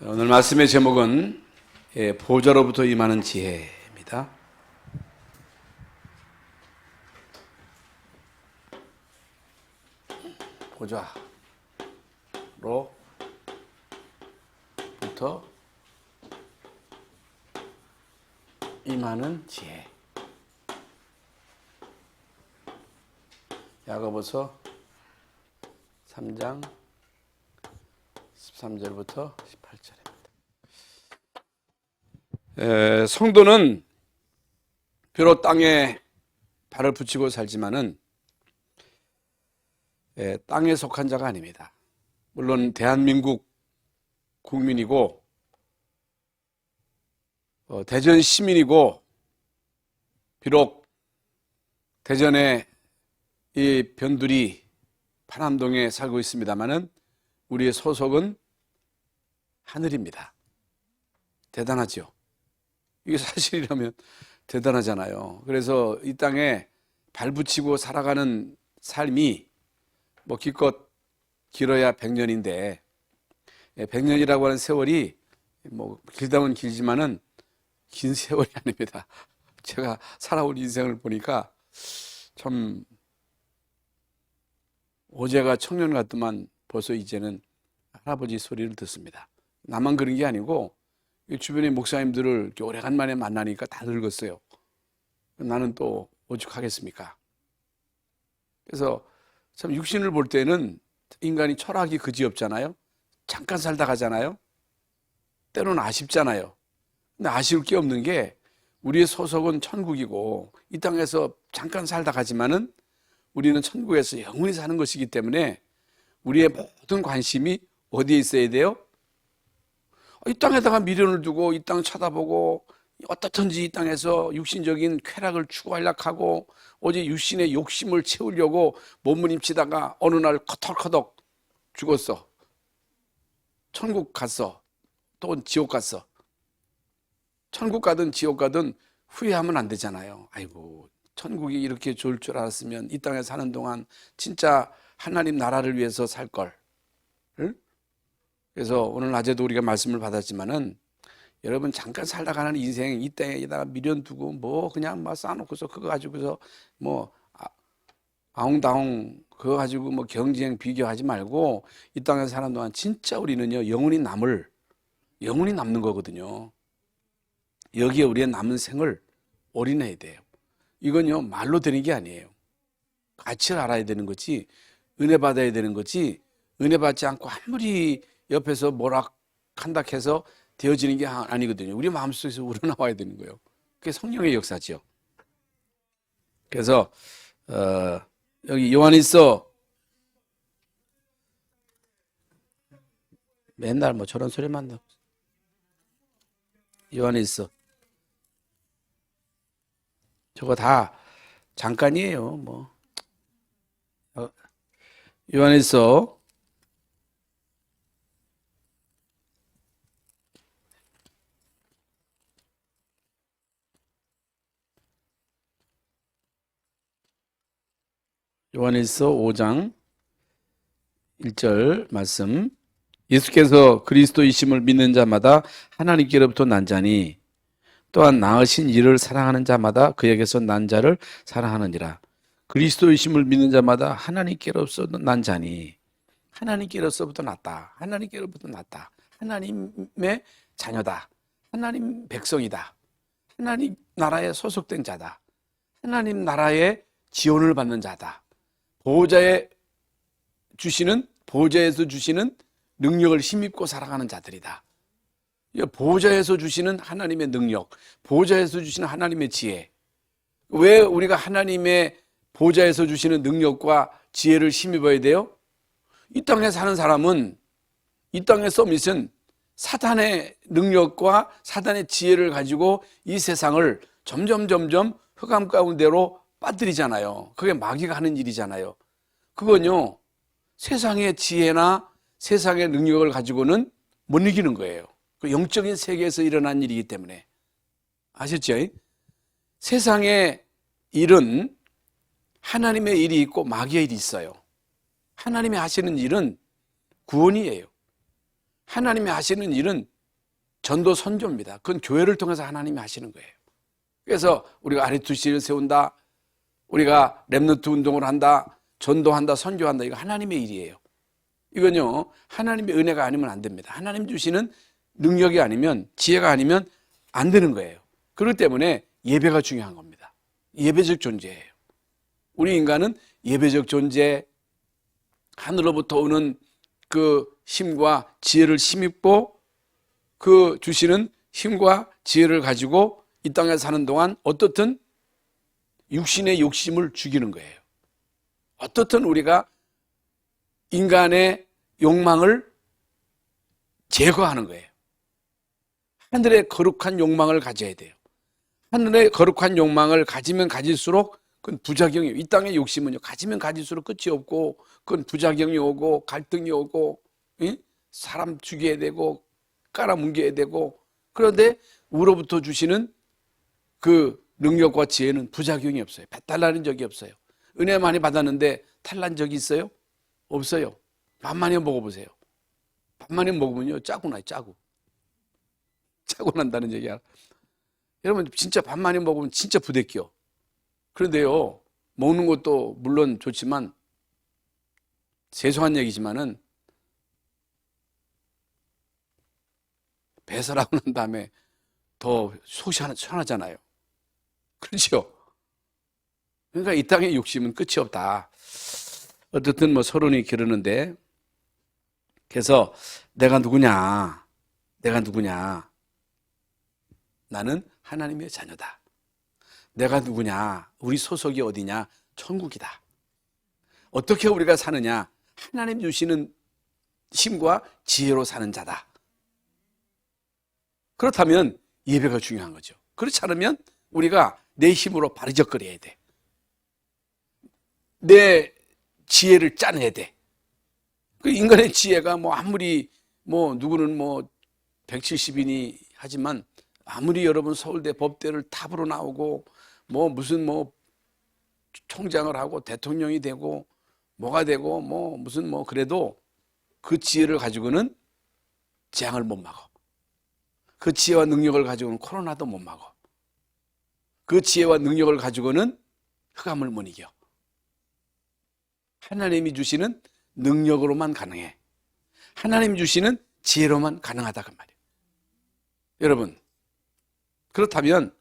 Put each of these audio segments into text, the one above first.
오늘 말씀의 제목은 보좌로부터 임하는 지혜입니다. 보좌로부터 임하는 지혜. 야고보서 3장 13절부터 18절입니다. 성도는 비록 땅에 발을 붙이고 살지만은 땅에 속한 자가 아닙니다. 물론 대한민국 국민이고 대전 시민이고, 비록 대전에 이 변두리 파남동에 살고 있습니다마는 우리의 소속은 하늘입니다. 대단하죠. 이게 사실이라면 대단하잖아요. 그래서 이 땅에 발붙이고 살아가는 삶이 기껏 길어야 100년인데 100년이라고 하는 세월이 길다면 길지만은 긴 세월이 아닙니다. 제가 살아온 인생을 보니까 참 어제가 청년 같더만 벌써 이제는 할아버지 소리를 듣습니다. 나만 그런 게 아니고 주변의 목사님들을 이렇게 오래간만에 만나니까 다 늙었어요. 나는 또 오죽하겠습니까? 그래서 참 육신을 볼 때는 인간이 철학이 그지없잖아요. 잠깐 살다 가잖아요. 때로는 아쉽잖아요. 근데 아쉬울 게 없는 게 우리의 소속은 천국이고 이 땅에서 잠깐 살다 가지만은 우리는 천국에서 영원히 사는 것이기 때문에 우리의 모든 관심이 어디에 있어야 돼요? 이 땅에다가 미련을 두고 이 땅 쳐다보고 어떻든지 이 땅에서 육신적인 쾌락을 추구하려고 하고 오직 육신의 욕심을 채우려고 몸부림치다가 어느 날 커덕커덕 죽었어. 천국 갔어. 또 지옥 갔어. 천국 가든 지옥 가든 후회하면 안 되잖아요. 아이고, 천국이 이렇게 좋을 줄 알았으면 이 땅에 사는 동안 진짜 하나님 나라를 위해서 살 걸. 응? 그래서 오늘 낮에도 우리가 말씀을 받았지만은 여러분 잠깐 살다 가는 인생 이 땅에다가 미련 두고 그냥 쌓아놓고서 그거 가지고서 아웅다웅 그거 가지고 경쟁 비교하지 말고 이 땅에 사는 동안 진짜 우리는요 영원히 남는 거거든요. 여기에 우리의 남은 생을 올인해야 돼요. 이건요 말로 되는 게 아니에요. 가치를 알아야 되는 거지, 은혜 받아야 되는 거지, 은혜 받지 않고 아무리 옆에서 뭐라 한다 해서 되어지는 게 아니거든요. 우리 마음속에서 우러나와야 되는 거예요. 그게 성령의 역사죠. 그래서 여기 요한일서 맨날 저런 소리만 나. 요한일서 저거 다 잠깐이에요. 요한일서 5장 1절 말씀. 예수께서 그리스도이심을 믿는 자마다 하나님께로부터 난 자니 또한 낳으신 이를 사랑하는 자마다 그에게서 난 자를 사랑하느니라. 그리스도이심을 믿는 자마다 하나님께로부터 난 자니, 하나님께로부터 났다. 하나님께로부터 났다. 하나님의 자녀다. 하나님 백성이다. 하나님 나라에 소속된 자다. 하나님 나라의 지원을 받는 자다. 보호자에서 주시는 능력을 힘입고 살아가는 자들이다. 보호자에서 주시는 하나님의 능력, 보호자에서 주시는 하나님의 지혜. 왜 우리가 하나님의 보호자에서 주시는 능력과 지혜를 힘입어야 돼요? 이 땅에 사는 사람은 이 땅의 서밋은 사단의 능력과 사단의 지혜를 가지고 이 세상을 점점 흑암 가운데로 빠뜨리잖아요. 그게 마귀가 하는 일이잖아요. 그건요 세상의 지혜나 세상의 능력을 가지고는 못 이기는 거예요. 그 영적인 세계에서 일어난 일이기 때문에. 아셨죠? 세상의 일은 하나님의 일이 있고 마귀의 일이 있어요. 하나님이 하시는 일은 구원이에요. 하나님이 하시는 일은 전도 선교입니다. 그건 교회를 통해서 하나님이 하시는 거예요. 그래서 우리가 RUTC를 세운다, 우리가 렘넌트 운동을 한다, 전도한다, 선교한다, 이거 하나님의 일이에요. 이건요, 하나님의 은혜가 아니면 안 됩니다. 하나님 주시는 능력이 아니면, 지혜가 아니면 안 되는 거예요. 그렇기 때문에 예배가 중요한 겁니다. 예배적 존재예요. 우리 인간은 예배적 존재, 하늘로부터 오는 그 힘과 지혜를 힘입고 그 주시는 힘과 지혜를 가지고 이 땅에 사는 동안 어떻든 육신의 욕심을 죽이는 거예요. 어떻든 우리가 인간의 욕망을 제거하는 거예요. 하늘의 거룩한 욕망을 가져야 돼요. 하늘의 거룩한 욕망을 가지면 가질수록 그건 부작용이에요. 이 땅의 욕심은요, 가지면 가질수록 끝이 없고 그건 부작용이 오고 갈등이 오고, 사람 죽여야 되고 깔아뭉개야 되고. 그런데 우로부터 주시는 그 능력과 지혜는 부작용이 없어요. 배탈나는 적이 없어요. 은혜 많이 받았는데 탈난 적이 있어요? 없어요. 반만에 먹어보세요. 반만에 먹으면요, 짜고 나요. 짜고 난다는 얘기야. 여러분, 진짜 반만에 먹으면 진짜 부대껴. 그런데요, 먹는 것도 물론 좋지만, 죄송한 얘기지만은 배설하고 난 다음에 더 속이 시원하잖아요. 그렇죠? 그러니까 이 땅의 욕심은 끝이 없다. 어쨌든 뭐 서론이 기르는데, 그래서 내가 누구냐? 나는 하나님의 자녀다. 내가 누구냐? 우리 소속이 어디냐? 천국이다. 어떻게 우리가 사느냐? 하나님 주시는 힘과 지혜로 사는 자다. 그렇다면 예배가 중요한 거죠. 그렇지 않으면 우리가 내 힘으로 바리적거려야 돼. 내 지혜를 짜내야 돼. 그 인간의 지혜가 뭐 아무리 누구는 170이니 하지만 아무리 여러분 서울대 법대를 탑으로 나오고 무슨 총장을 하고 대통령이 되고 뭐가 되고 무슨 그래도 그 지혜를 가지고는 재앙을 못 막아. 그 지혜와 능력을 가지고는 코로나도 못 막아. 그 지혜와 능력을 가지고는 흑암을 못 이겨. 하나님이 주시는 능력으로만 가능해. 하나님 주시는 지혜로만 가능하다 그 말이에요. 여러분, 그렇다면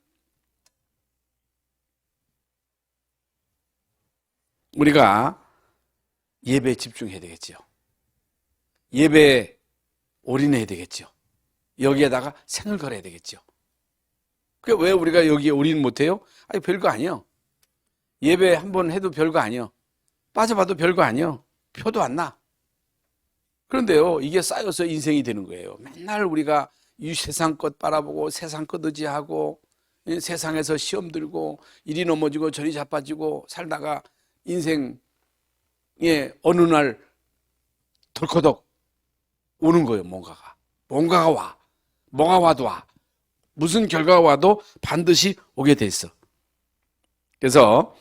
우리가 예배에 집중해야 되겠죠. 예배에 올인해야 되겠죠. 여기에다가 생을 걸어야 되겠죠. 왜 우리가 여기에 올인 못해요? 아니, 별거 아니에요. 예배 한번 해도 별거 아니에요. 빠져봐도 별거 아니에요. 표도 안 나. 그런데요, 이게 쌓여서 인생이 되는 거예요. 맨날 우리가 이 세상 것 바라보고 세상 것 의지하고 세상에서 시험 들고 이리 넘어지고 저리 자빠지고 살다가 인생에 어느 날 덜커덕 오는 거예요. 뭔가가 와. 뭐가 와도 와. 무슨 결과가 와도 반드시 오게 돼 있어. 그래서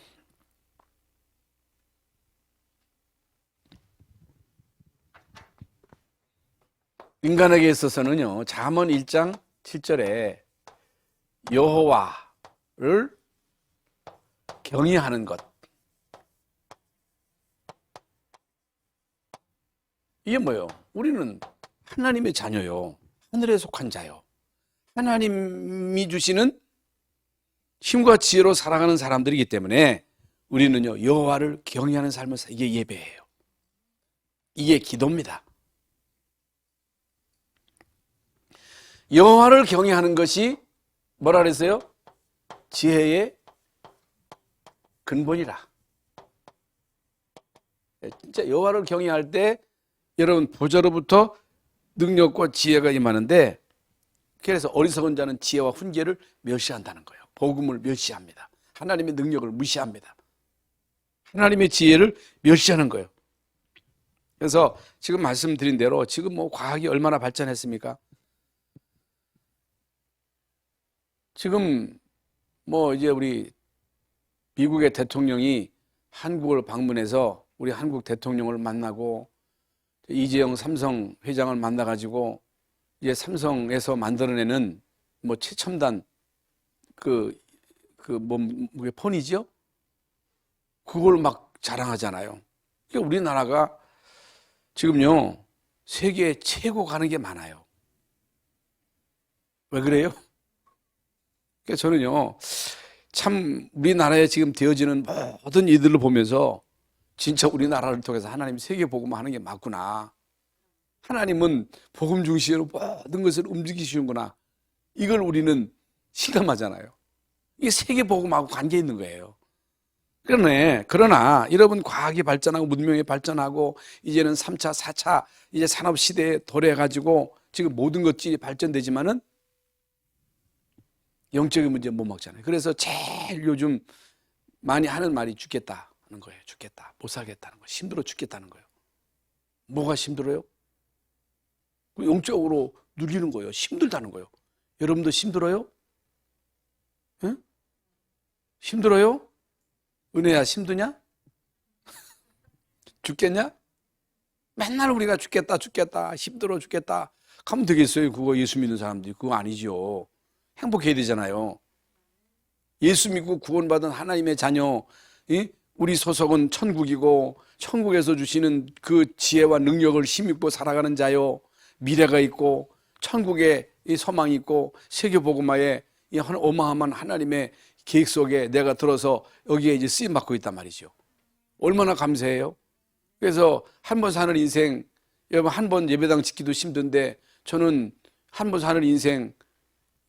인간에게 있어서는요, 잠언 1장 7절에 여호와를 경외하는 것, 이게 뭐예요? 우리는 하나님의 자녀요. 하늘에 속한 자요. 하나님이 주시는 힘과 지혜로 살아가는 사람들이기 때문에 우리는요, 여호와를 경외하는 삶을 이게 예배예요. 이게 기도입니다. 여호와를 경외하는 것이 뭐라 그랬어요? 지혜의 근본이라. 진짜 여호와를 경외할 때 여러분 보좌로부터 능력과 지혜가 임하는데, 그래서 어리석은 자는 지혜와 훈계를 멸시한다는 거예요. 복음을 멸시합니다. 하나님의 능력을 무시합니다. 하나님의 지혜를 멸시하는 거예요. 그래서 지금 말씀드린 대로 지금 과학이 얼마나 발전했습니까? 지금 이제 우리 미국의 대통령이 한국을 방문해서 우리 한국 대통령을 만나고 이재용 삼성 회장을 만나가지고 이제 삼성에서 만들어내는 뭐 최첨단 뭐 폰이죠? 그걸 막 자랑하잖아요. 그러니까 우리나라가 지금요, 세계 최고 가는 게 많아요. 왜 그래요? 그러니까 저는요, 참 우리나라에 지금 되어지는 모든 이들을 보면서 진짜 우리나라를 통해서 하나님 세계 복음 하는 게 맞구나. 하나님은 복음 중심으로 모든 것을 움직이시는구나. 이걸 우리는 실감하잖아요. 이게 세계 복음하고 관계 있는 거예요. 그러나 여러분 과학이 발전하고 문명이 발전하고 이제는 3차, 4차 이제 산업 시대에 도래해가지고 지금 모든 것들이 발전되지만은 영적인 문제 못 먹잖아요. 그래서 제일 요즘 많이 하는 말이 죽겠다 하는 거예요. 죽겠다. 못 살겠다는 거예요. 힘들어 죽겠다는 거예요. 뭐가 힘들어요? 영적으로 누리는 거예요. 힘들다는 거예요. 여러분도 힘들어요? 응? 힘들어요? 은혜야 힘드냐? 죽겠냐? 맨날 우리가 죽겠다 힘들어 죽겠다 가면 되겠어요? 그거 예수 믿는 사람들이. 그거 아니죠. 행복해야 되잖아요. 예수 믿고 구원받은 하나님의 자녀, 우리 소속은 천국이고 천국에서 주시는 그 지혜와 능력을 힘입고 살아가는 자요, 미래가 있고 천국에 이 소망이 있고 세계복음화에 이 어마어마한 하나님의 계획 속에 내가 들어서 여기에 이제 쓰임 받고 있단 말이죠. 얼마나 감사해요. 그래서 한 번 사는 인생, 여러분 한 번 예배당 짓기도 힘든데 저는 한 번 사는 인생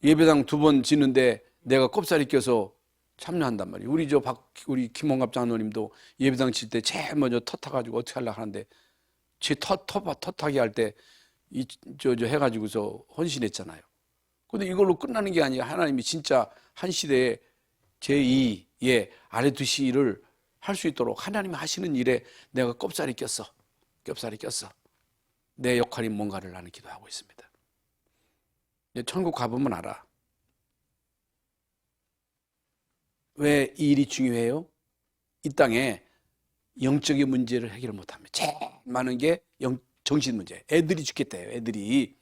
예배당 2번 짓는데 내가 꼽사리 껴서 참여한단 말이에요. 우리 김홍갑 장로님도 예배당 칠 때 제일 먼저 터타가지고 어떻게 하려고 하는데 제 터타기 할 때 해가지고서 헌신했잖아요. 근데 이걸로 끝나는 게 아니라 하나님이 진짜 한 시대에 제2의 아래 두시를 할 수 있도록 하나님이 하시는 일에 내가 꼽사리 꼈어. 내 역할이 뭔가를 나는 기도하고 있습니다. 천국 가보면 알아. 왜 이 일이 중요해요? 이 땅에 영적인 문제를 해결 못하면 제일 많은 게 정신 문제. 애들이 죽겠대요. 애들이.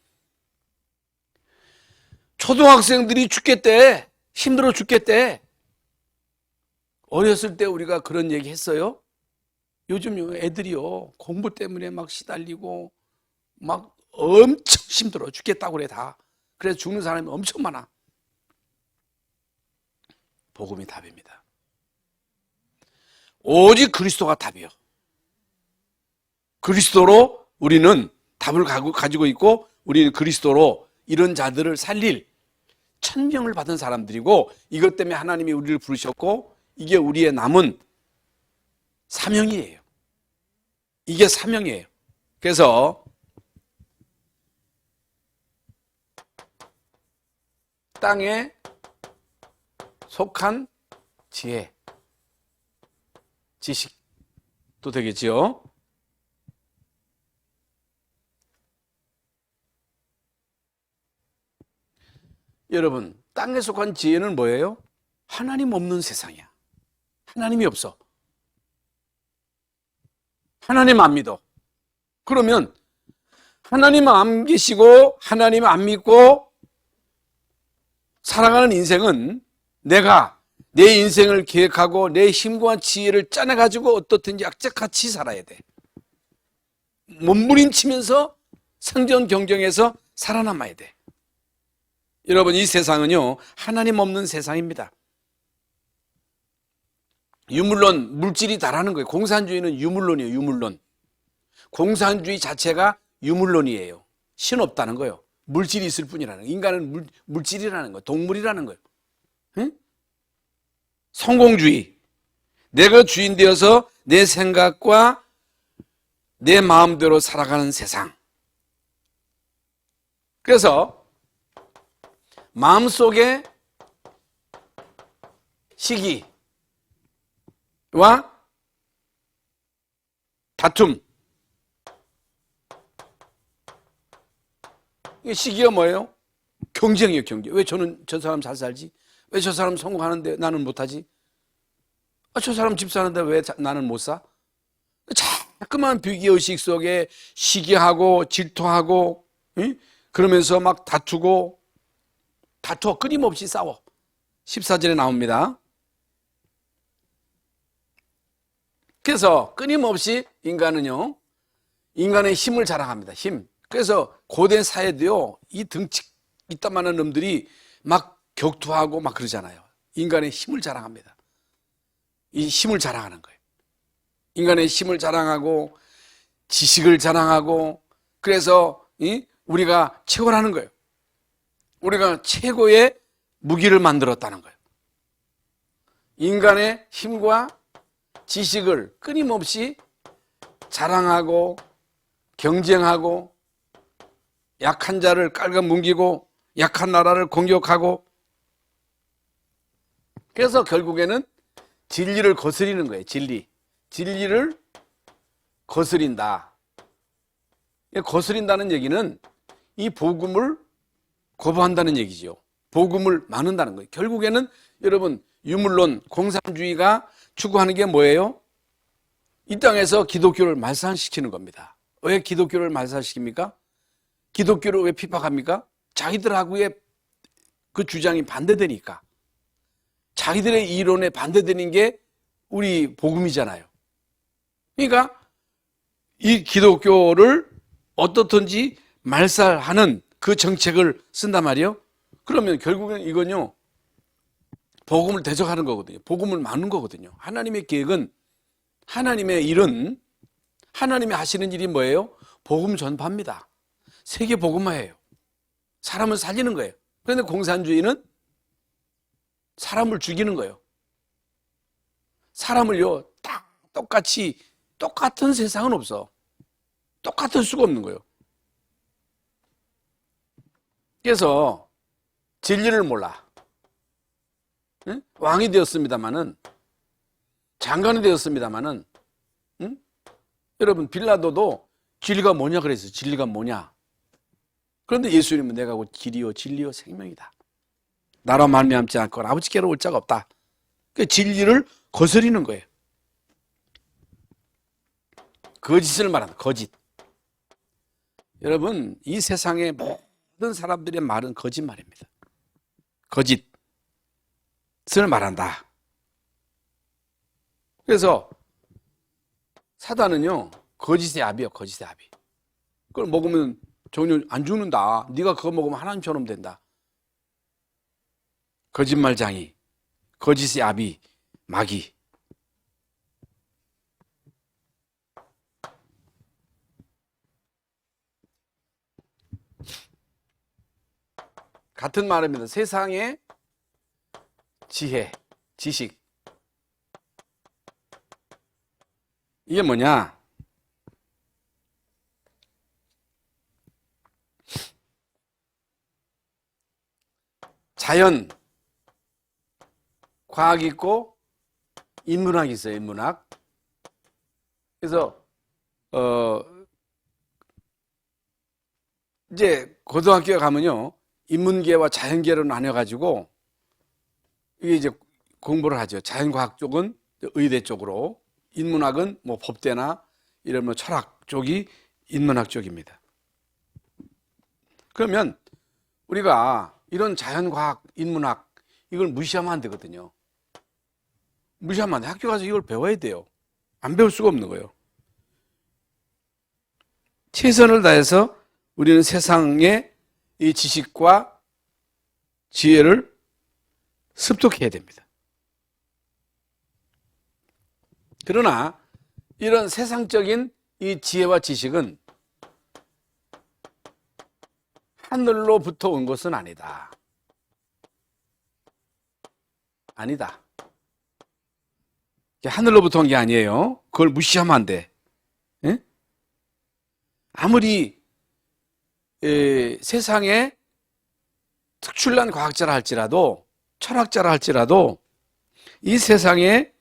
초등학생들이 죽겠대. 힘들어 죽겠대. 어렸을 때 우리가 그런 얘기 했어요? 요즘 애들이요, 공부 때문에 막 시달리고 막 엄청 힘들어 죽겠다고 그래 다. 그래서 죽는 사람이 엄청 많아. 복음이 답입니다. 오직 그리스도가 답이요. 그리스도로 우리는 답을 가지고 있고 우리는 그리스도로 이런 자들을 살릴 천명을 받은 사람들이고 이것 때문에 하나님이 우리를 부르셨고 이게 우리의 남은 사명이에요. 이게 사명이에요. 그래서 땅에 속한 지혜, 지식도 되겠지요. 여러분, 땅에 속한 지혜는 뭐예요? 하나님 없는 세상이야. 하나님이 없어. 하나님 안 믿어. 그러면 하나님 안 계시고 하나님 안 믿고 살아가는 인생은 내가 내 인생을 계획하고 내 힘과 지혜를 짜내가지고 어떻든지 악착같이 살아야 돼. 몸부림치면서 생존 경쟁에서 살아남아야 돼. 여러분, 이 세상은요, 하나님 없는 세상입니다. 유물론, 물질이 다라는 거예요. 공산주의는 유물론이에요. 유물론. 공산주의 자체가 유물론이에요. 신 없다는 거예요. 물질이 있을 뿐이라는 거예요. 인간은 물질이라는 거예요. 동물이라는 거예요. 응? 성공주의. 내가 주인 되어서 내 생각과 내 마음대로 살아가는 세상. 그래서 마음속에 시기와 다툼. 이 시기가 뭐예요? 경쟁이에요, 경쟁. 왜 저는 저 사람 잘 살지? 왜 저 사람 성공하는데 나는 못하지? 저 사람 집 사는데 왜 나는 못 사? 자꾸만 비교의식 속에 시기하고 질투하고, 응? 그러면서 막 다투어 끊임없이 싸워. 14절에 나옵니다. 그래서 끊임없이 인간은요, 인간의 힘을 자랑합니다. 힘. 그래서 고대 사회도요, 이 덩치 이따만한 놈들이 막 격투하고 막 그러잖아요. 인간의 힘을 자랑합니다. 이 힘을 자랑하는 거예요. 인간의 힘을 자랑하고 지식을 자랑하고, 그래서 우리가 최고라는 거예요. 우리가 최고의 무기를 만들었다는 거예요. 인간의 힘과 지식을 끊임없이 자랑하고 경쟁하고 약한 자를 깔아뭉개고 약한 나라를 공격하고, 그래서 결국에는 진리를 거스리는 거예요. 진리를 거스린다. 거스린다는 얘기는 이 복음을 거부한다는 얘기죠. 복음을 나눈다는 거예요. 결국에는 여러분, 유물론 공산주의가 추구하는 게 뭐예요? 이 땅에서 기독교를 말살시키는 겁니다. 왜 기독교를 말살시킵니까? 기독교를 왜 핍박합니까? 자기들하고의 그 주장이 반대되니까. 자기들의 이론에 반대되는 게 우리 복음이잖아요. 그러니까 이 기독교를 어떻든지 말살하는 그 정책을 쓴단 말이에요. 그러면 결국엔 이건요, 복음을 대적하는 거거든요. 복음을 막는 거거든요. 하나님의 계획은, 하나님의 일은, 하나님이 하시는 일이 뭐예요? 복음 전파입니다. 세계 복음화예요. 사람을 살리는 거예요. 그런데 공산주의는 사람을 죽이는 거예요. 사람을요, 딱 똑같은 세상은 없어. 똑같을 수가 없는 거예요. 그래서 진리를 몰라. 응? 왕이 되었습니다마는, 장관이 되었습니다마는, 응? 여러분, 빌라도도 진리가 뭐냐 그랬어요. 진리가 뭐냐. 그런데 예수님은 내가 곧 길이요 진리요 생명이다. 나로 말미암지 않고 아버지께로 올 자가 없다. 그 진리를 거스리는 거예요. 거짓을 말한다. 거짓. 여러분, 이 세상의 모든 사람들의 말은 거짓말입니다. 거짓을 말한다. 그래서 사단은요, 거짓의 압이에요. 거짓의 압이. 그걸 먹으면 전혀 안 죽는다. 네가 그거 먹으면 하나님처럼 된다. 거짓말장이, 거짓의 압이, 마귀. 같은 말입니다. 세상의 지혜, 지식. 이게 뭐냐? 자연, 과학이 있고 인문학이 있어요. 인문학. 그래서 이제 고등학교에 가면요, 인문계와 자연계로 나뉘어가지고 이게 이제 공부를 하죠. 자연과학 쪽은 의대 쪽으로, 인문학은 뭐 법대나 이런 뭐 철학 쪽이 인문학 쪽입니다. 그러면 우리가 이런 자연과학, 인문학 이걸 무시하면 안 되거든요. 무시하면 안 돼. 학교 가서 이걸 배워야 돼요. 안 배울 수가 없는 거예요. 최선을 다해서 우리는 세상의 이 지식과 지혜를 습득해야 됩니다. 그러나 이런 세상적인 이 지혜와 지식은 하늘로부터 온 것은 아니다. 아니다. 하늘로부터 온 게 아니에요. 그걸 무시하면 안 돼. 예? 아무리 세상에 특출난 과학자라 할지라도, 철학자라 할지라도 이 세상에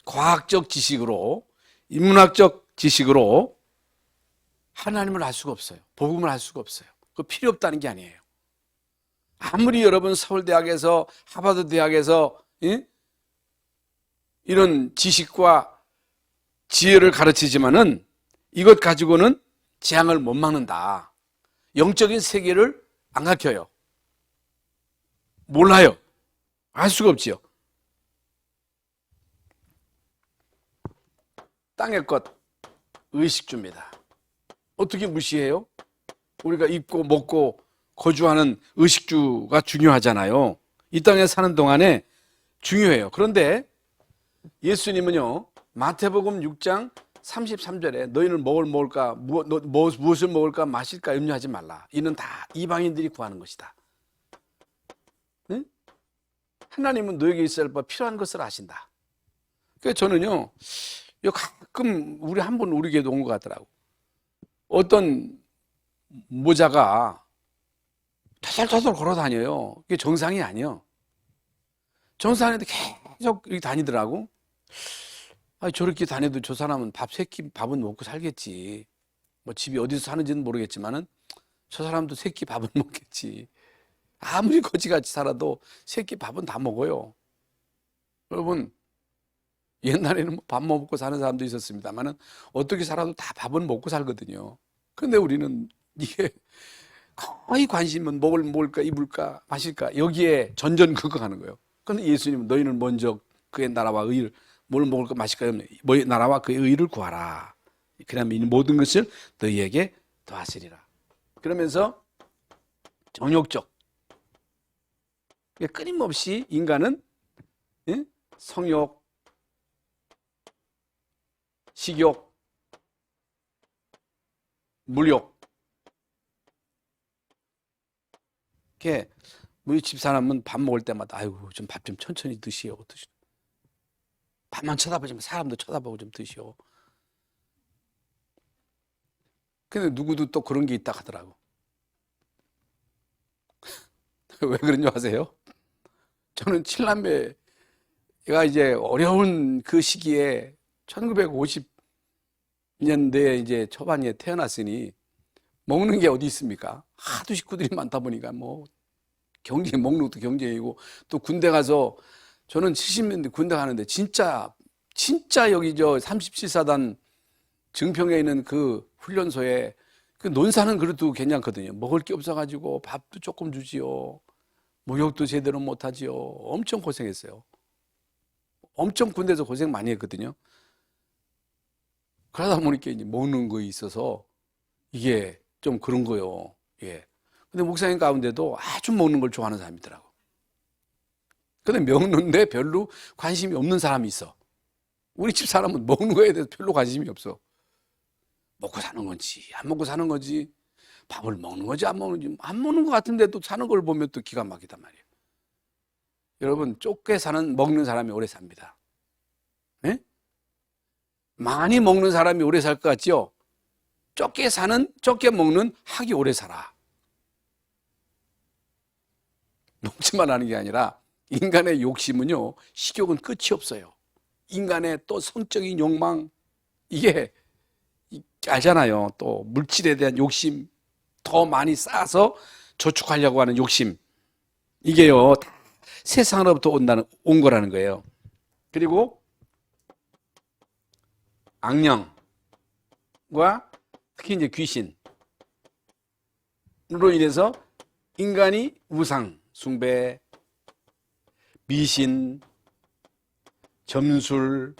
과학적 지식으로, 인문학적 지식으로 하나님을 알 수가 없어요. 복음을 알 수가 없어요. 그거 필요 없다는 게 아니에요. 아무리 여러분 서울대학에서, 하버드 대학에서 이런 지식과 지혜를 가르치지만은 이것 가지고는 재앙을 못 막는다. 영적인 세계를 안 가르쳐요. 몰라요. 알 수가 없지요. 땅의 것, 의식주입니다. 어떻게 무시해요? 우리가 입고 먹고 거주하는 의식주가 중요하잖아요. 이 땅에 사는 동안에 중요해요. 그런데 예수님은요, 마태복음 6장 33절에 너희는 먹을까, 무엇을 먹을까, 마실까 염려하지 말라. 이는 다 이방인들이 구하는 것이다. 응? 하나님은 너에게 있어야 할 필요한 것을 아신다. 그래서 저는요, 가끔 한 번 우리 교회도 온 것 같더라고. 어떤 모자가 터덜터덜 걸어 다녀요. 그게 정상이 아니에요. 정상이 아닌데 계속 이렇게 다니더라고. 아니, 저렇게 다녀도 저 사람은 밥은 먹고 살겠지. 뭐 집이 어디서 사는지는 모르겠지만은 저 사람도 세 끼 밥은 먹겠지. 아무리 거지같이 살아도 세 끼 밥은 다 먹어요. 여러분, 옛날에는 밥 먹고 사는 사람도 있었습니다만은 어떻게 살아도 다 밥은 먹고 살거든요. 그런데 우리는 이게 거의 관심은 먹을까, 입을까, 마실까, 여기에 전전긍긍하는 거예요. 그런데 예수님은 너희는 먼저 그의 나라와 의를, 뭘 먹을까, 마실까, 나라와 그의 의를 구하라. 그러면 이 모든 것을 너희에게 더하시리라. 그러면서 정욕적, 끊임없이 인간은 성욕, 식욕, 물욕, 우리 집사람은 밥 먹을 때마다 아이고 좀 밥 좀 천천히 드시오. 밥만 쳐다보지 마. 사람도 쳐다보고 좀 드시오. 근데 누구도 또 그런 게 있다 하더라고. 왜 그런 줄 아세요? 저는 칠남매가 이제 어려운 그 시기에 1950년대 이제 초반에 태어났으니 먹는 게 어디 있습니까? 하도 식구들이 많다 보니까 뭐 먹는 것도 경쟁이고, 또 군대 가서 저는 70년대 군대 가는데 진짜 여기 저 37사단 증평에 있는 그 훈련소에 그 논사는 그래도 괜찮거든요. 먹을 게 없어가지고 밥도 조금 주지요. 목욕도 제대로 못하지요. 엄청 고생했어요. 엄청 군대에서 고생 많이 했거든요. 그러다 보니까 이제 먹는 거에 있어서 이게 좀 그런 거요. 예. 근데 목사님 가운데도 아주 먹는 걸 좋아하는 사람이 있더라고. 근데 먹는데 별로 관심이 없는 사람이 있어. 우리 집 사람은 먹는 거에 대해서 별로 관심이 없어. 먹고 사는 건지, 안 먹고 사는 건지, 밥을 먹는 건지, 안 먹는지, 안 먹는 것 같은데도 사는 걸 보면 또 기가 막히단 말이에요. 여러분, 좁게 먹는 사람이 오래 삽니다. 네? 많이 먹는 사람이 오래 살 것 같죠? 적게 먹는 학이 오래 살아. 먹지만 하는 게 아니라 인간의 욕심은요, 식욕은 끝이 없어요. 인간의 또 성적인 욕망, 이게 알잖아요. 또 물질에 대한 욕심, 더 많이 쌓아서 저축하려고 하는 욕심, 이게요 다 세상으로부터 온 거라는 거예요. 그리고 악령과 특히 이제 귀신으로 인해서 인간이 우상 숭배, 미신, 점술,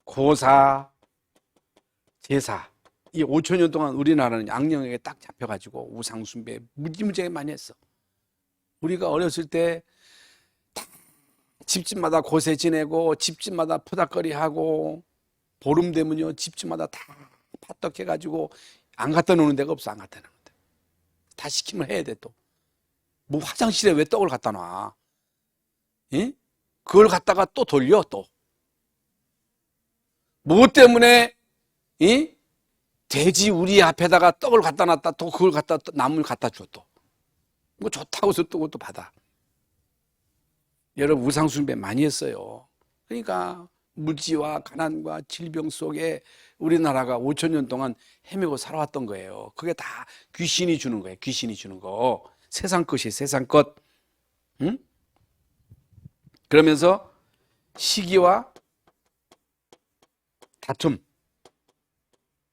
고사, 제사, 이 5천년 동안 우리나라는 악령에게 딱 잡혀가지고 우상 숭배 무지무지하게 많이 했어. 우리가 어렸을 때 집집마다 고세 지내고 집집마다 푸닥거리하고 보름 되면요 집집마다 다 파떡해가지고 안 갖다 놓는 데가 없어. 안 갖다 놓는 데 다 시키면 해야 돼. 또 뭐 화장실에 왜 떡을 갖다 놔? 예? 그걸 갖다가 또 돌려. 또 뭐 때문에 돼지 우리 앞에다가 떡을 갖다 놨다 또 그걸 갖다 나물 갖다 줘. 또 뭐 좋다고 해서 또 그것도 받아. 여러분 우상 숭배 많이 했어요. 그러니까 무지와 가난과 질병 속에 우리나라가 5천년 동안 헤매고 살아왔던 거예요. 그게 다 귀신이 주는 거예요. 귀신이 주는 거. 세상 것이 세상 것. 응? 그러면서 시기와 다툼.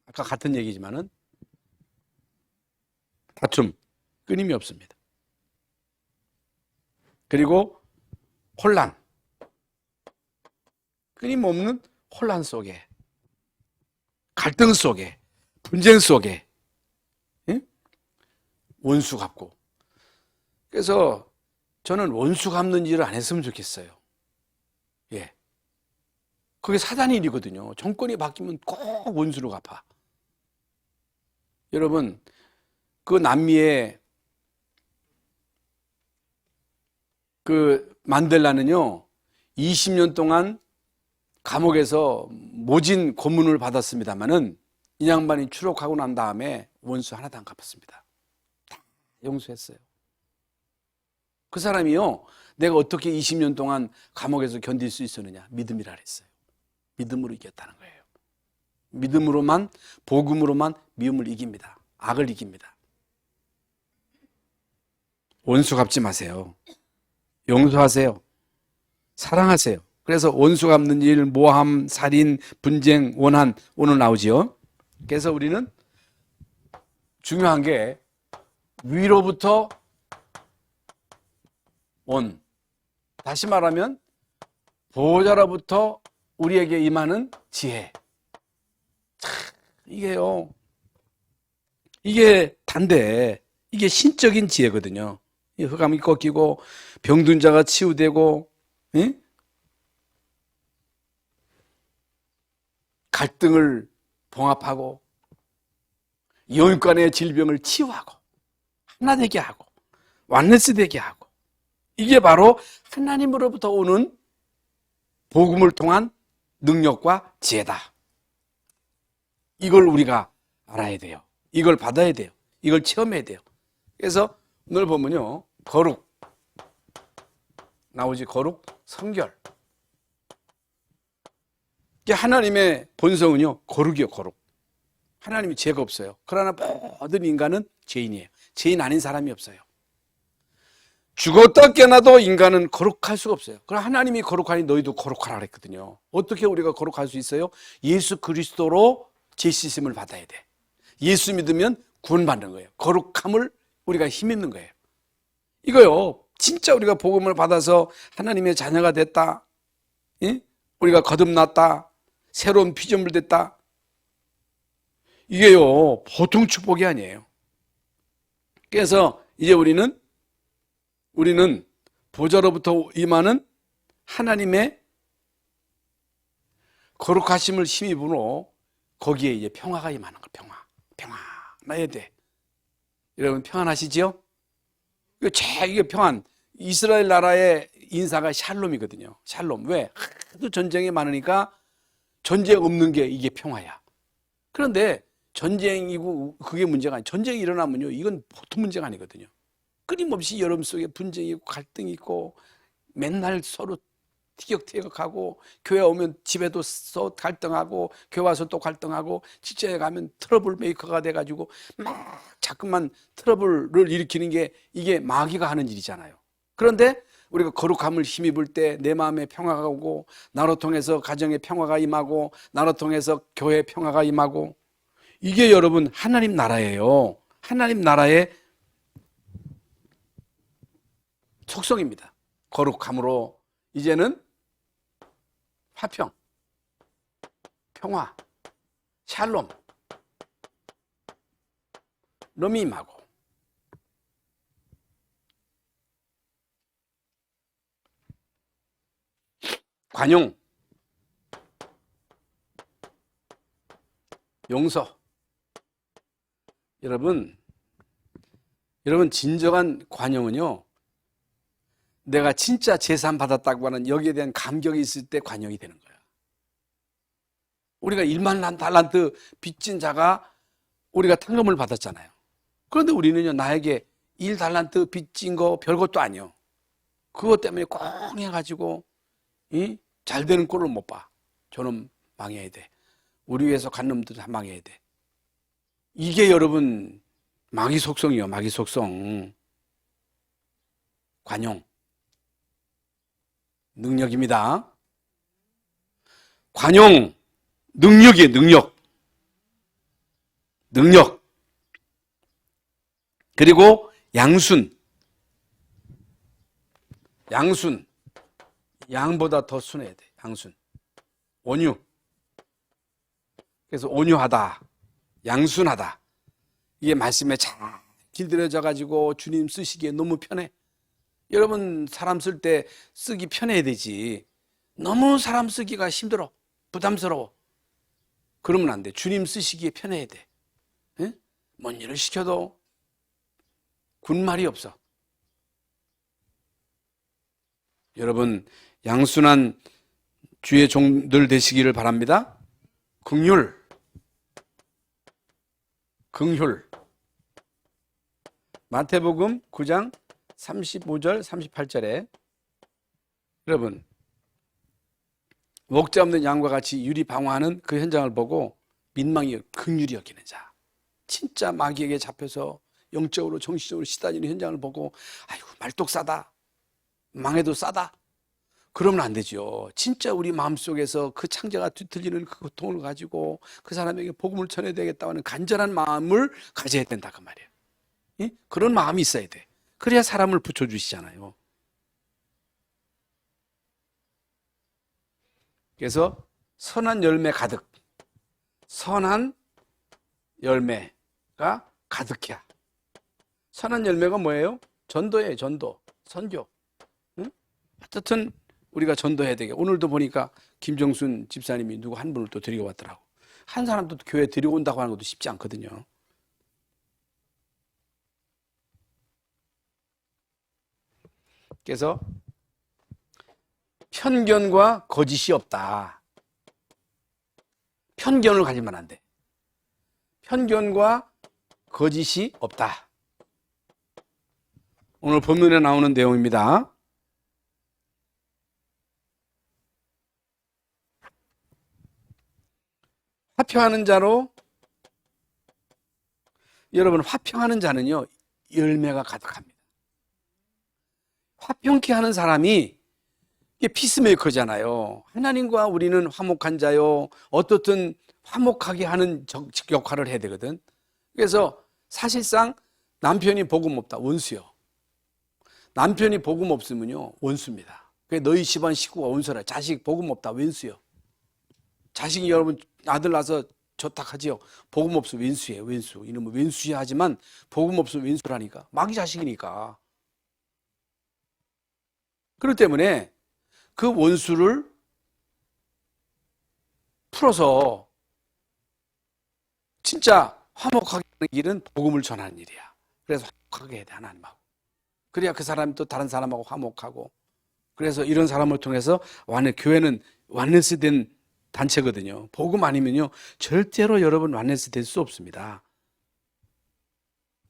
아까 같은 얘기지만은 다툼 끊임이 없습니다. 그리고 혼란, 끊임없는 혼란 속에, 갈등 속에, 분쟁 속에, 예? 원수 갚고. 그래서 저는 원수 갚는 일을 안 했으면 좋겠어요. 예. 그게 사단의 일이거든요. 정권이 바뀌면 꼭 원수로 갚아. 여러분, 그 남미의 그 만델라는요, 20년 동안 감옥에서 모진 고문을 받았습니다만은 이 양반이 추록하고 난 다음에 원수 하나도 안 갚았습니다. 다 용서했어요. 그 사람이요, 내가 어떻게 20년 동안 감옥에서 견딜 수 있었느냐? 믿음이라 그랬어요. 믿음으로 이겼다는 거예요. 믿음으로만, 복음으로만 미움을 이깁니다. 악을 이깁니다. 원수 갚지 마세요. 용서하세요. 사랑하세요. 그래서 원수 갚는 일, 모함, 살인, 분쟁, 원한 오늘 나오지요. 그래서 우리는 중요한 게 위로부터 온, 다시 말하면 보호자로부터 우리에게 임하는 지혜. 이게요, 이게 단데 이게 신적인 지혜거든요. 흑암이 꺾이고 병든 자가 치유되고, 응? 갈등을 봉합하고 영육간의 질병을 치유하고 하나 되게 하고 완네스 되게 하고, 이게 바로 하나님으로부터 오는 복음을 통한 능력과 지혜다. 이걸 우리가 알아야 돼요. 이걸 받아야 돼요. 이걸 체험해야 돼요. 그래서 오늘 보면요, 거룩 나오지. 거룩, 성결. 하나님의 본성은요, 거룩이요, 거룩. 하나님이 죄가 없어요. 그러나 모든 인간은 죄인이에요. 죄인 아닌 사람이 없어요. 죽었다 깨어나도 인간은 거룩할 수가 없어요. 그럼 하나님이 거룩하니 너희도 거룩하라 그랬거든요. 어떻게 우리가 거룩할 수 있어요? 예수 그리스도로 죄 씻음을 받아야 돼. 예수 믿으면 구원받는 거예요. 거룩함을 우리가 힘입는 거예요. 이거요, 진짜 우리가 복음을 받아서 하나님의 자녀가 됐다, 예? 우리가 거듭났다, 새로운 피조물 됐다, 이게요 보통 축복이 아니에요. 그래서 이제 우리는 보좌로부터 임하는 하나님의 거룩하심을 힘입으로 거기에 이제 평화가 임하는 거. 평안해야 돼. 여러분 평안하시지요? 이게 평안. 이스라엘 나라의 인사가 샬롬이거든요. 샬롬. 왜? 하도 전쟁이 많으니까 전쟁 없는 게 이게 평화야. 그런데 전쟁이고 그게 문제가 아니에요. 전쟁이 일어나면요, 이건 보통 문제가 아니거든요. 끊임없이 여러분 속에 분쟁이 있고 갈등이 있고 맨날 서로 티격태격하고, 교회 오면 집에도 갈등하고, 교회 와서 또 갈등하고, 직장에 가면 트러블 메이커가 돼가지고 막 자꾸만 트러블을 일으키는 게 이게 마귀가 하는 일이잖아요. 그런데 우리가 거룩함을 힘입을 때 내 마음에 평화가 오고, 나로 통해서 가정의 평화가 임하고, 나로 통해서 교회의 평화가 임하고, 이게 여러분 하나님 나라예요. 하나님 나라의 속성입니다. 거룩함으로 이제는 화평, 평화, 샬롬, 럼이 임하고, 관용, 용서. 여러분 진정한 관용은요, 내가 진짜 재산 받았다고 하는 여기에 대한 감격이 있을 때 관용이 되는 거야. 우리가 1만 달란트 빚진 자가 우리가 탕감을 받았잖아요. 그런데 우리는요, 나에게 1달란트 빚진 거 별것도 아니요. 그것 때문에 꽁 해가지고 잘 되는 꼴을 못 봐. 저놈 망해야 돼. 우리 위해서 간 놈들 다 망해야 돼. 이게 여러분 마귀 속성이요. 마귀 속성. 관용. 능력입니다. 관용. 능력이에요. 능력. 그리고 양순. 양보다 더 순해야 돼. 양순. 온유. 그래서 온유하다. 양순하다. 이게 말씀에 잘 길들여져 가지고 주님 쓰시기에 너무 편해. 여러분 사람 쓸 때 쓰기 편해야 되지. 너무 사람 쓰기가 힘들어. 부담스러워. 그러면 안 돼. 주님 쓰시기에 편해야 돼. 응? 뭔 일을 시켜도 군말이 없어. 여러분 양순한 주의 종들 되시기를 바랍니다. 긍휼. 마태복음 9장 35절 38절에 여러분 목자 없는 양과 같이 유리방황하는 그 현장을 보고 민망히 긍휼히 여기는 자. 진짜 마귀에게 잡혀서 영적으로 정신적으로 시달리는 현장을 보고 아이고 말뚝 싸다. 망해도 싸다. 그러면 안 되죠. 진짜 우리 마음속에서 그 창자가 뒤틀리는 그 고통을 가지고 그 사람에게 복음을 전해야 되겠다는 간절한 마음을 가져야 된다 그 말이에요. 예? 그런 마음이 있어야 돼. 그래야 사람을 붙여주시잖아요. 그래서 선한 열매 가득. 선한 열매가 가득해야. 선한 열매가 뭐예요? 전도예요. 전도. 선교. 응? 어쨌든 우리가 전도해야 되게. 오늘도 보니까 김정순 집사님이 누구 한 분을 또 데리고 왔더라고. 한 사람도 교회 데리고 온다고 하는 것도 쉽지 않거든요. 그래서 편견과 거짓이 없다. 편견을 가지면 안 돼. 편견과 거짓이 없다. 오늘 본문에 나오는 내용입니다. 화평하는 자로, 여러분 화평하는 자는요 열매가 가득합니다. 화평케 하는 사람이 이게 피스메이커잖아요. 하나님과 우리는 화목한 자요. 어떻든 화목하게 하는 역할을 해야 되거든. 그래서 사실상 남편이 복음 없다 원수요. 남편이 복음 없으면요 원수입니다. 너희 집안 식구가 원수라. 자식 복음 없다 원수요. 자식이 여러분 아들 낳아서 조탁하지요. 복음 없으면 왼수예요. 왼수. 이놈은 왼수야 하지만 복음 없으면 왼수라니까. 마귀 자식이니까. 그렇기 때문에 그 원수를 풀어서 진짜 화목하게 하는 길은 복음을 전하는 일이야. 그래서 화목하게 해야 돼 하나님하고. 그래야 그 사람이 또 다른 사람하고 화목하고. 그래서 이런 사람을 통해서 교회는 완네스 된 단체거든요. 복음 아니면요 절대로 여러분 완네스 될 수 없습니다.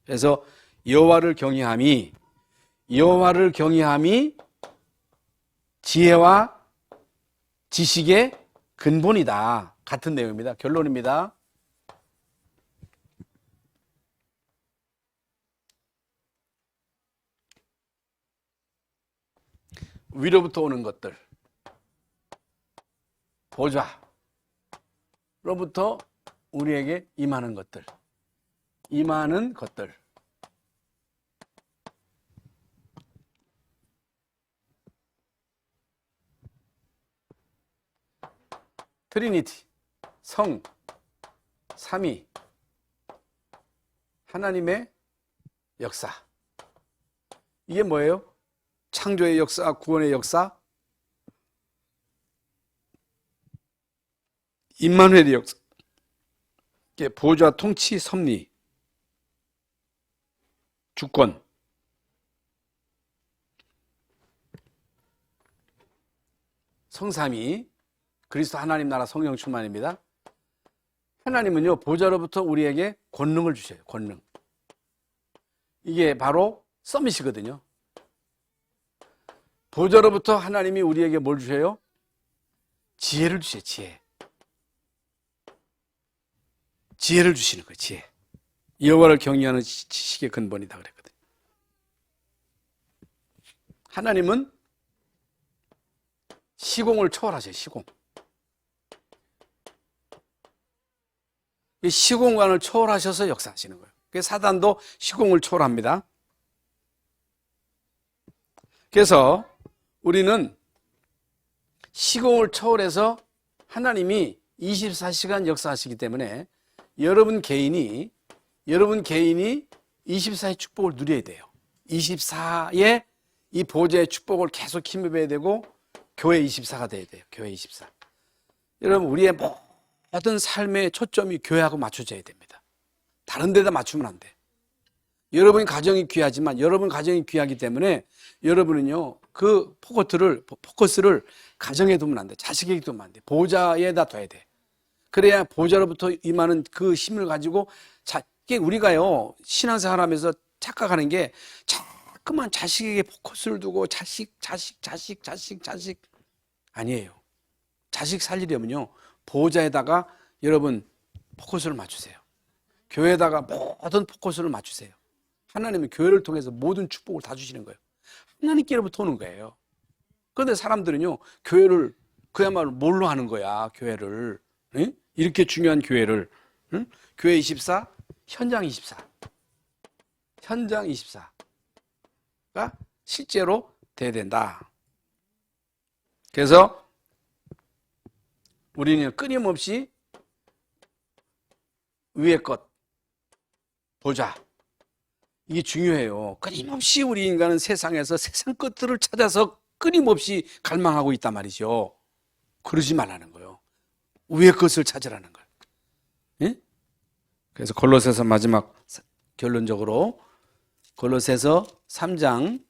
그래서 여호와를 경외함이 지혜와 지식의 근본이다. 같은 내용입니다. 결론입니다. 위로부터 오는 것들, 보좌로부터 우리에게 임하는 것들, 트리니티, 성, 삼위, 하나님의 역사. 이게 뭐예요? 창조의 역사, 구원의 역사, 임마누엘의 역사. 이게 보좌, 통치, 섭리, 주권. 성삼위, 그리스도 하나님 나라 성령 충만입니다. 하나님은요 보좌로부터 우리에게 권능을 주셔요. 권능. 이게 바로 서밋이거든요. 보좌로부터 하나님이 우리에게 뭘 주셔요? 지혜를 주셔요. 지혜를 주시는 거예요. 지혜. 여호와를 경외하는 지식의 근본이다 그랬거든요. 하나님은 시공을 초월하세요. 이 시공간을 초월하셔서 역사하시는 거예요. 그 사단도 시공을 초월합니다. 그래서 우리는 시공을 초월해서 하나님이 24시간 역사하시기 때문에 여러분 개인이 24의 축복을 누려야 돼요. 24의 이 보좌의 축복을 계속 힘입어야 되고 교회 24가 돼야 돼요. 교회 24. 여러분 우리의 모든 삶의 초점이 교회하고 맞춰져야 됩니다. 다른 데다 맞추면 안 돼. 여러분 가정이 귀하지만 여러분 가정이 귀하기 때문에 여러분은요 그 포커스를 가정에 두면 안 돼. 자식에게 두면 안 돼. 보좌에다 둬야 돼. 그래야 보좌로부터 임하는 그 힘을 가지고 우리가요 신앙생활하면서 착각하는 게 자꾸만 자식에게 포커스를 두고 자식 아니에요. 자식 살리려면요 보좌에다가 여러분 포커스를 맞추세요. 교회에다가 모든 포커스를 맞추세요. 하나님은 교회를 통해서 모든 축복을 다 주시는 거예요. 하나님께로부터 오는 거예요. 그런데 사람들은요 교회를 그야말로 뭘로 하는 거야. 교회를 응? 이렇게 중요한 교회를 응? 교회 24, 현장 24 현장 24가 실제로 돼야 된다. 그래서 우리는 끊임없이 위의 것 보자. 이게 중요해요. 끊임없이 우리 인간은 세상에서 세상 것들을 찾아서 끊임없이 갈망하고 있단 말이죠. 그러지 말라는 거예요. 위의 것을 찾으라는 거예요. 예? 그래서 골로새서 마지막 결론적으로 골로새서 3장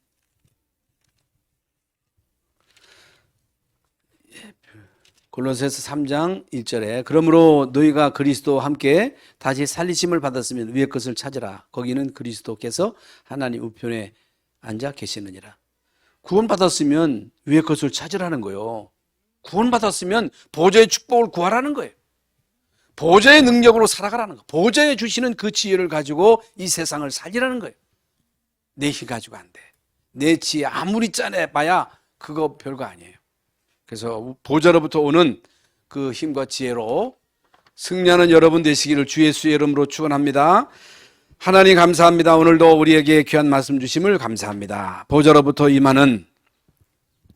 골로새서 3장 1절에 그러므로 너희가 그리스도와 함께 다시 살리심을 받았으면 위의 것을 찾으라. 거기는 그리스도께서 하나님 우편에 앉아 계시느니라. 구원받았으면 위의 것을 찾으라는 거예요. 구원받았으면 보좌의 축복을 구하라는 거예요. 보좌의 능력으로 살아가라는 거예요. 보좌에 주시는 그 지혜를 가지고 이 세상을 살리라는 거예요. 내 힘 가지고 안 돼. 내 지혜 아무리 짜내봐야 그거 별거 아니에요. 그래서 보좌로부터 오는 그 힘과 지혜로 승리하는 여러분 되시기를 주 예수의 이름으로 축원합니다. 하나님 감사합니다. 오늘도 우리에게 귀한 말씀 주심을 감사합니다. 보좌로부터 임하는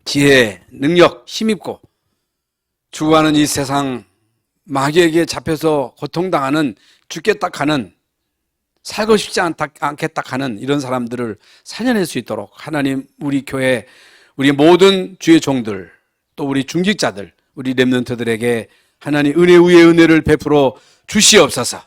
지혜, 능력, 힘입고 죽어가는 이 세상 마귀에게 잡혀서 고통당하는 죽겠다 하는 살고 싶지 않겠다 하는 이런 사람들을 살려낼 수 있도록 하나님 우리 교회 우리 모든 주의 종들 또 우리 중직자들 우리 렘넌트들에게 하나님 은혜 위에 은혜를 베풀어 주시옵소서.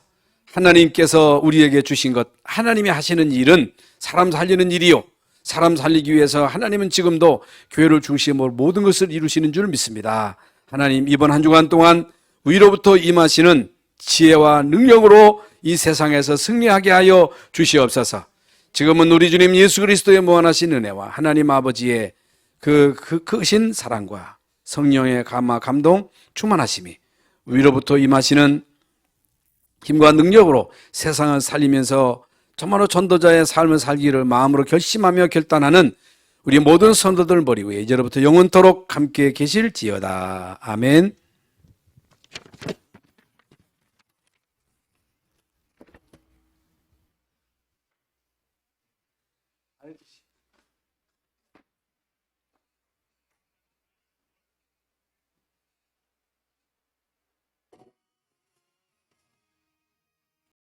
하나님께서 우리에게 주신 것 하나님이 하시는 일은 사람 살리는 일이요 사람 살리기 위해서 하나님은 지금도 교회를 중심으로 모든 것을 이루시는 줄 믿습니다. 하나님 이번 한 주간 동안 위로부터 임하시는 지혜와 능력으로 이 세상에서 승리하게 하여 주시옵소서. 지금은 우리 주님 예수 그리스도의 무한하신 은혜와 하나님 아버지의 그 크신 사랑과 성령의 감화 감동 충만하심이 위로부터 임하시는 힘과 능력으로 세상을 살리면서 정말로 전도자의 삶을 살기를 마음으로 결심하며 결단하는 우리 모든 성도들 머리 위에 이제로부터 영원토록 함께 계실지어다. 아멘. 알겠지?